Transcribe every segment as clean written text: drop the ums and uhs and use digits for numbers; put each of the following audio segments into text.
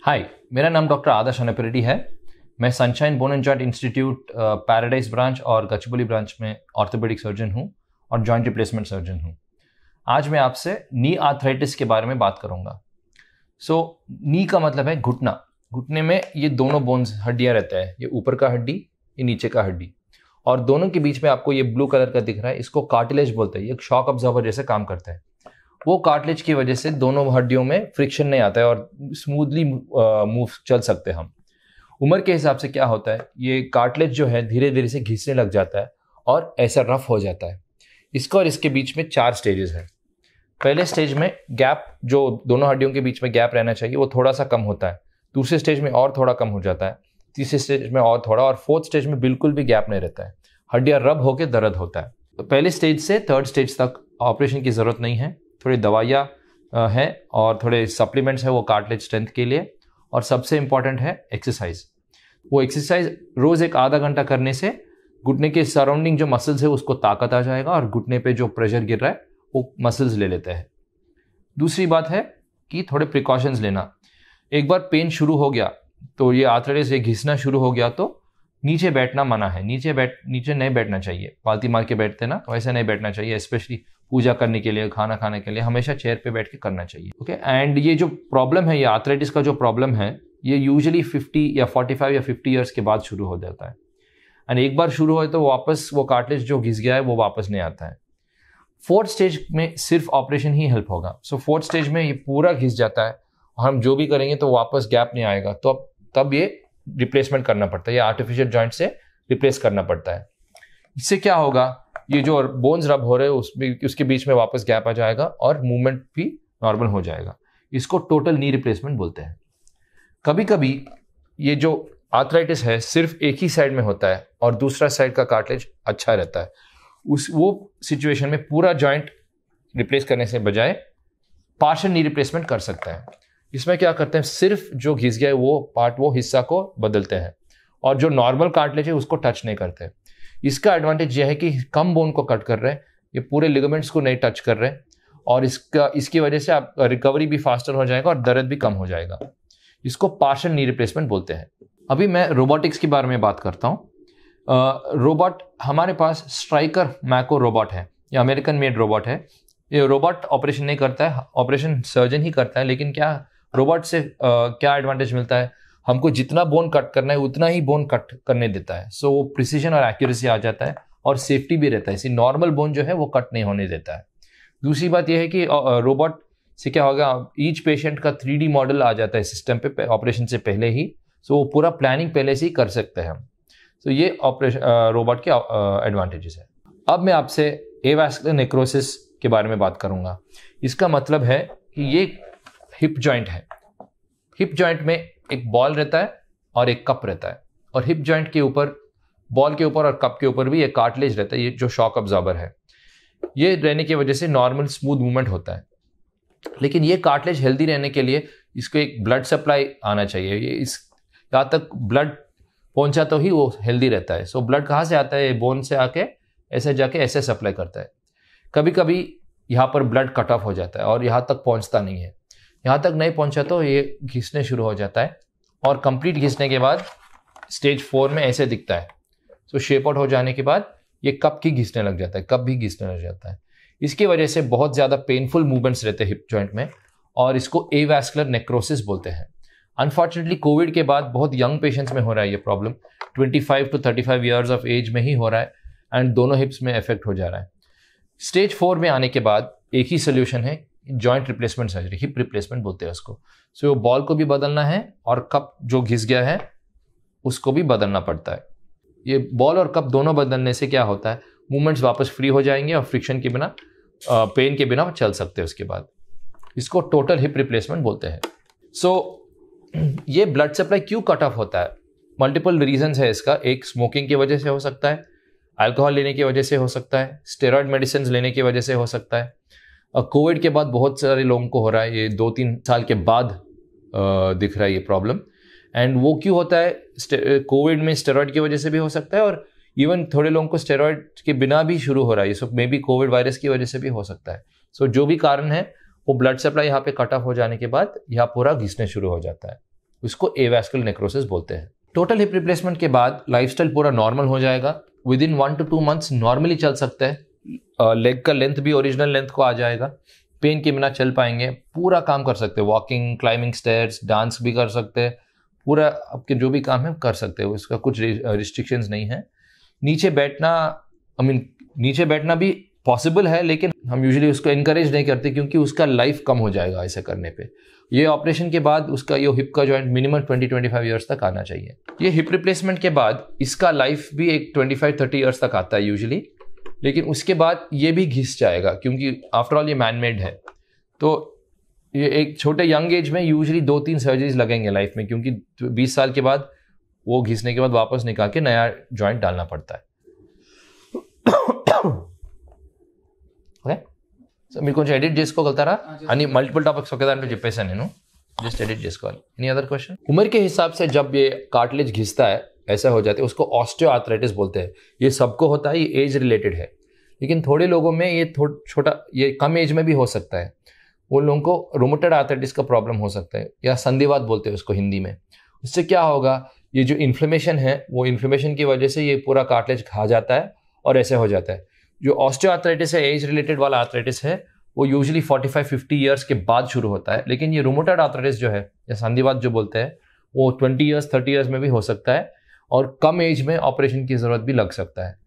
हाय, मेरा नाम डॉक्टर आदर्श अनपेरेड्डी है। मैं sunshine bone and joint institute paradise branch और गचबुली ब्रांच में ऑर्थोपेडिक सर्जन हूँ और जॉइंट रिप्लेसमेंट सर्जन हूँ। आज मैं आपसे नी आर्थराइटिस के बारे में बात करूँगा। नी का मतलब है घुटना। घुटने में ये दोनों बोन्स हड्डियाँ रहता है, ये ऊपर का हड्डी, ये नीचे का हड्डी, और दोनों के बीच में आपको ये ब्लू कलर का दिख रहा है, इसको कार्टिलेज बोलते हैं। ये एक शॉक अब्जॉर्बर जैसे काम करता है। वो कार्टिलेज की वजह से दोनों हड्डियों में फ्रिक्शन नहीं आता है और स्मूथली मूव चल सकते हैं हम। उम्र के हिसाब से क्या होता है, ये कार्टिलेज जो है धीरे धीरे से घिसने लग जाता है और ऐसा रफ हो जाता है। इसका और इसके बीच में 4 स्टेजेस हैं। पहले स्टेज में गैप, जो दोनों हड्डियों के बीच में गैप रहना चाहिए, वो थोड़ा सा कम होता है। दूसरे स्टेज में और थोड़ा कम हो जाता है। तीसरे स्टेज में और थोड़ा, और फोर्थ स्टेज में बिल्कुल भी गैप नहीं रहता है। हड्डियाँ रब होकर दर्द होता है। तो पहले स्टेज से 3rd स्टेज तक ऑपरेशन की ज़रूरत नहीं है। थोड़ी दवाइयाँ हैं और थोड़े सप्लीमेंट्स है वो कार्टिलेज स्ट्रेंथ के लिए, और सबसे इम्पॉर्टेंट है एक्सरसाइज। वो एक्सरसाइज रोज़ एक आधा घंटा करने से घुटने के सराउंडिंग जो मसल्स है उसको ताकत आ जाएगा और घुटने पे जो प्रेशर गिर रहा है वो मसल्स ले लेते हैं। दूसरी बात है कि थोड़े प्रिकॉशंस लेना। एक बार पेन शुरू हो गया तो ये आर्थराइटिस से घिसना शुरू हो गया तो नीचे बैठना मना है। नीचे नहीं बैठना चाहिए। पालती मार के बैठते ना, वैसे नहीं बैठना चाहिए। स्पेशली पूजा करने के लिए, खाना खाने के लिए हमेशा चेयर पे बैठ के करना चाहिए। ओके। एंड ये जो प्रॉब्लम है, ये आर्थराइटिस का जो प्रॉब्लम है, ये यूजुअली 50 या 45 या 50 ईयर्स के बाद शुरू हो जाता है। एंड एक बार शुरू हो तो वापस वो कार्टिलेज जो घिस गया है वो वापस नहीं आता है। 4th स्टेज में सिर्फ ऑपरेशन ही हेल्प होगा। 4th स्टेज में ये पूरा घिस जाता है, हम जो भी करेंगे तो वापस गैप नहीं आएगा, तो तब ये रिप्लेसमेंट करना पड़ता है, या आर्टिफिशियल जॉइंट से रिप्लेस करना पड़ता है। इससे क्या होगा, ये जो बोन्स रब हो रहे हैं उसके बीच में वापस गैप आ जाएगा और मूवमेंट भी नॉर्मल हो जाएगा। इसको टोटल नी रिप्लेसमेंट बोलते हैं। कभी कभी ये जो आर्थराइटिस है सिर्फ एक ही साइड में होता है और दूसरा साइड का कार्टिलेज अच्छा रहता है। वो सिचुएशन में पूरा जॉइंट रिप्लेस करने से बजाय पार्शियल नी रिप्लेसमेंट कर सकता है। इसमें क्या करते हैं, सिर्फ जो घिस गया है वो हिस्सा को बदलते हैं और जो नॉर्मल कार्टिलेज है उसको टच नहीं करते। इसका एडवांटेज यह है कि कम बोन को कट कर रहे हैं, ये पूरे लिगामेंट्स को नहीं टच कर रहे हैं, और इसकी वजह से आप रिकवरी भी फास्टर हो जाएगा और दर्द भी कम हो जाएगा। इसको पार्शियल नी रिप्लेसमेंट बोलते हैं। अभी मैं रोबोटिक्स के बारे में बात करता हूँ। रोबोट, हमारे पास स्ट्राइकर मैको रोबोट है। ये अमेरिकन मेड रोबोट है। ये रोबोट ऑपरेशन नहीं करता है, ऑपरेशन सर्जन ही करता है। लेकिन क्या रोबोट से क्या एडवांटेज मिलता है, हमको जितना बोन कट करना है उतना ही बोन कट करने देता है। सो वो प्रिसीजन और एक्यूरेसी आ जाता है और सेफ्टी भी रहता है। इसी नॉर्मल बोन जो है वो कट नहीं होने देता है। दूसरी बात यह है कि रोबोट से क्या होगा, ईच पेशेंट का 3D मॉडल आ जाता है सिस्टम पे ऑपरेशन से पहले ही। सो वो पूरा प्लानिंग पहले से ही कर सकते हैं हम। तो ये ऑपरेशन रोबोट के एडवांटेजेस है। अब मैं आपसे एवास्कुलर नेक्रोसिस के बारे में बात करूंगा। इसका मतलब है कि ये हिप जॉइंट है। हिप जॉइंट में एक बॉल रहता है और एक कप रहता है, और हिप जॉइंट के ऊपर, बॉल के ऊपर और कप के ऊपर भी एक कार्टिलेज रहता है, ये जो शॉक अब्जॉर्बर है। ये रहने की वजह से नॉर्मल स्मूथ मूवमेंट होता है। लेकिन ये कार्टिलेज हेल्दी रहने के लिए इसको एक ब्लड सप्लाई आना चाहिए। ये यहाँ तक ब्लड पहुंचा तो ही वो हेल्दी रहता है। सो ब्लड कहाँ से आता है, बोन से आके ऐसे जाके ऐसे सप्लाई करता है। कभी कभी यहाँ पर ब्लड कट ऑफ हो जाता है और यहाँ तक पहुँचता नहीं है। यहाँ तक नहीं पहुँचा तो ये घिसने शुरू हो जाता है, और कंप्लीट घिसने के बाद स्टेज 4 में ऐसे दिखता है। सो शेप आउट हो जाने के बाद ये कप भी घिसने लग जाता है, कप भी घिसने लग जाता है। इसकी वजह से बहुत ज़्यादा पेनफुल मूवमेंट्स रहते हैं हिप जॉइंट में, और इसको एवास्कुलर नेक्रोसिस बोलते हैं। अनफॉर्चुनेटली कोविड के बाद बहुत यंग पेशेंट्स में हो रहा है ये problem. 25 to 35 years of age में ही हो रहा है, एंड दोनों हिप्स में इफेक्ट हो जा रहा है। स्टेज 4 में आने के बाद एक ही सोल्यूशन है, joint replacement surgery, hip replacement बोलते हैं उसको। सो बॉल को भी बदलना है और कप जो घिस गया है उसको भी बदलना पड़ता है। ये बॉल और कप दोनों बदलने से क्या होता है, मूवमेंट्स वापस फ्री हो जाएंगे और फ्रिक्शन के बिना, पेन के बिना चल सकते हैं उसके बाद। इसको टोटल हिप रिप्लेसमेंट बोलते हैं। सो ये ब्लड सप्लाई क्यों कट ऑफ होता है, मल्टीपल रीजंस है इसका। एक स्मोकिंग की वजह से हो सकता है, अल्कोहल लेने की वजह से हो सकता है, स्टेरॉयड मेडिसिन लेने की वजह से हो सकता है। कोविड के बाद बहुत सारे लोगों को हो रहा है, ये 2-3 साल के बाद दिख रहा है ये प्रॉब्लम। एंड वो क्यों होता है, कोविड में स्टेरॉयड की वजह से भी हो सकता है, और इवन थोड़े लोगों को स्टेरॉयड के बिना भी शुरू हो रहा है। सो मे बी कोविड वायरस की वजह से भी हो सकता है। सो जो भी कारण है, वो ब्लड सप्लाई यहाँ पे कट ऑफ हो जाने के बाद यहाँ पूरा घिसने शुरू हो जाता है। उसको एवास्कुलर नेक्रोसिस बोलते हैं। टोटल हिप रिप्लेसमेंट के बाद लाइफस्टाइल पूरा नॉर्मल हो जाएगा, with in 1 to 2 months normally चल सकता है, लेग का लेंथ भी ओरिजिनल लेंथ को आ जाएगा, पेन के बिना चल पाएंगे, पूरा काम कर सकते हैं, वॉकिंग, क्लाइंबिंग स्टेयर्स, डांस भी कर सकते हैं, पूरा आपके जो भी काम है कर सकते हो, इसका कुछ रिस्ट्रिक्शंस नहीं है। नीचे बैठना भी पॉसिबल है, लेकिन हम यूजुअली उसको इनकरेज नहीं करते क्योंकि उसका लाइफ कम हो जाएगा ऐसे करने पे। ये ऑपरेशन के बाद उसका ये हिप का जॉइंट मिनिमम 20-25 ईयर्स तक आना चाहिए। ये हिप रिप्लेसमेंट के बाद इसका लाइफ भी एक 25-30 ईयर्स तक आता है यूजुअली, लेकिन उसके बाद ये भी घिस जाएगा क्योंकि आफ्टर ऑल ये मैनमेड है। तो ये एक छोटे यंग एज में यूजुअली 2-3 सर्जरीज लगेंगे लाइफ में, क्योंकि 20 साल के बाद वो घिसने के बाद वापस निकाल के नया जॉइंट डालना पड़ता है। ఓకే, సో మీరు కొంచెం ఎడిట్ చేసుకోగలుగుతారా? అన్ని మల్టిపుల్ టాపిక్స్ ఒకే దాంట్లో చెప్పేసాను నేను, जस्ट एडिट చేసుకోవాలి। Any other question? उम्र के हिसाब से जब ये कार्टिलेज घिसता है, ऐसा हो जाता है, उसको ऑस्टियोआर्थराइटिस बोलते हैं। ये सबको होता है, ये एज रिलेटेड है, लेकिन थोड़े लोगों में ये छोटा, ये कम एज में भी हो सकता है। उन लोगों को रोमेटॉइड आर्थराइटिस का प्रॉब्लम हो सकता है, या संधिवात बोलते हैं उसको हिंदी में। उससे क्या होगा, ये जो इन्फ्लेमेशन है, वो इन्फ्लेमेशन की वजह से ये पूरा कार्टिलेज खा जाता है और ऐसे हो जाता है। जो ऑस्टियोआर्थराइटिस है, एज रिलेटेड वाला आर्थराइटिस है, वो यूजुअली 45-50 ईयर्स के बाद शुरू होता है। लेकिन ये रूमेटॉइड आर्थराइटिस जो है, या संधिवात जो बोलते हैं, वो 20 ईयर्स 30 ईयर्स में भी हो सकता है, और कम एज में ऑपरेशन की ज़रूरत भी लग सकता है।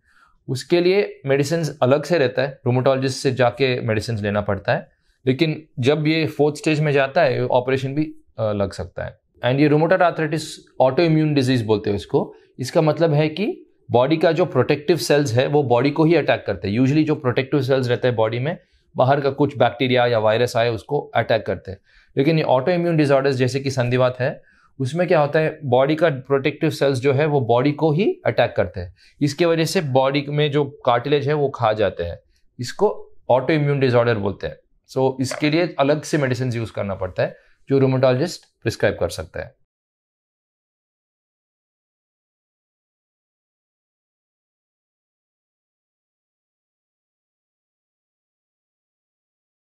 उसके लिए मेडिसिन अलग से रहता है, रूमेटोलॉजिस्ट से जाके मेडिसिन लेना पड़ता है, लेकिन जब ये 4th स्टेज में जाता है, ऑपरेशन भी लग सकता है। एंड ये rheumatoid arthritis auto immune disease बोलते हैं इसको। इसका मतलब है कि बॉडी का जो प्रोटेक्टिव सेल्स है वो बॉडी को ही अटैक करते हैं। यूजुअली जो प्रोटेक्टिव सेल्स रहते हैं बॉडी में, बाहर का कुछ बैक्टीरिया या वायरस आए उसको अटैक करते हैं। लेकिन ये ऑटो इम्यून डिसऑर्डर्स जैसे कि संधिवात है, उसमें क्या होता है, बॉडी का प्रोटेक्टिव सेल्स जो है वो बॉडी को ही अटैक करते हैं। इसके वजह से बॉडी में जो कार्टिलेज है वो खा जाते हैं। इसको ऑटो इम्यून डिसऑर्डर बोलते हैं। सो इसके लिए अलग से मेडिसिन यूज करना पड़ता है जो रूमेटोलॉजिस्ट प्रिस्क्राइब कर सकता है।